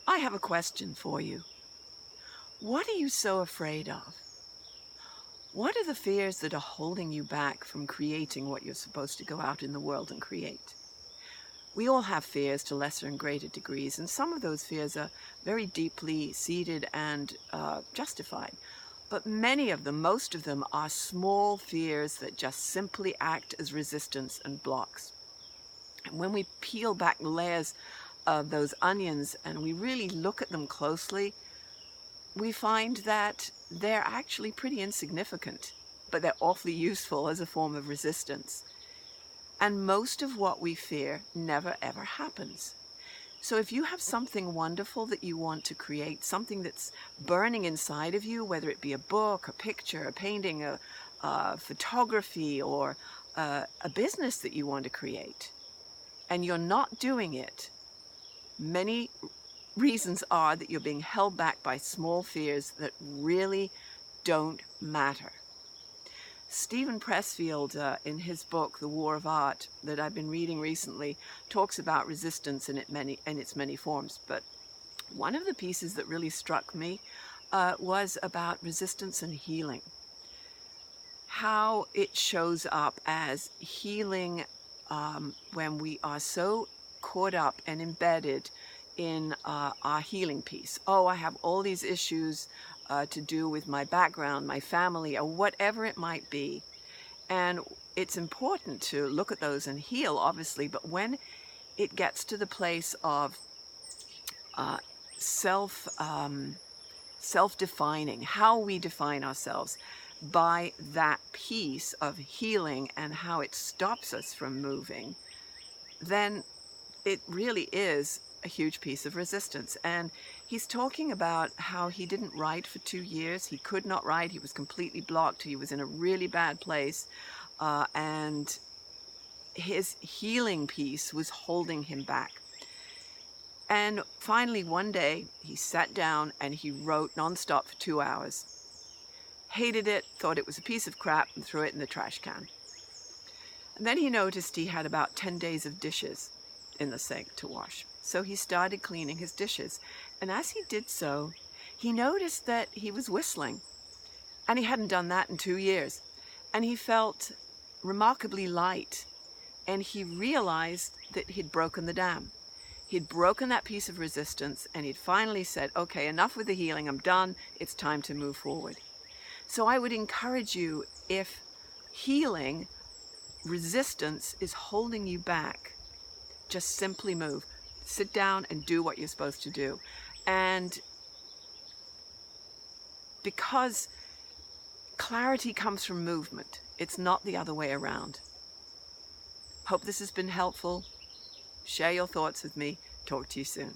I have a question for you. What are you so afraid of? What are the fears that are holding you back from creating what you're supposed to go out in the world and create? We all have fears to lesser and greater degrees, and some of those fears are very deeply seated and justified. But many of them, most of them, are small fears that just simply act as resistance and blocks. And when we peel back layers of those onions and we really look at them closely, we find that they're actually pretty insignificant, but they're awfully useful as a form of resistance. And most of what we fear never ever happens. So if you have something wonderful that you want to create, something that's burning inside of you, whether it be a book, a picture, a painting, a photography, or a business that you want to create, and you're not doing it, many reasons are that you're being held back by small fears that really don't matter. Steven Pressfield, in his book, The War of Art, that I've been reading recently, talks about resistance in its many forms. But one of the pieces that really struck me was about resistance and healing. How it shows up as healing when we are so caught up and embedded in our healing piece. Oh, I have all these issues to do with my background, my family, or whatever it might be. And it's important to look at those and heal, obviously, but when it gets to the place of uh, self, self-defining, how we define ourselves by that piece of healing and how it stops us from moving, then it really is a huge piece of resistance. And he's talking about how he didn't write for 2 years. He could not write. He was completely blocked. He was in a really bad place. And his healing piece was holding him back. And finally, one day, he sat down and he wrote nonstop for 2 hours. Hated it, thought it was a piece of crap, and threw it in the trash can. And then he noticed he had about 10 days of dishes in the sink to wash. So he started cleaning his dishes. And as he did so, he noticed that he was whistling. And he hadn't done that in 2 years. And he felt remarkably light. And he realized that he'd broken the dam. He'd broken that piece of resistance, and he'd finally said, okay, enough with the healing, I'm done, it's time to move forward. So I would encourage you, if healing, resistance is holding you back, just simply move. Sit down and do what you're supposed to do. And because clarity comes from movement, it's not the other way around. Hope this has been helpful. Share your thoughts with me. Talk to you soon.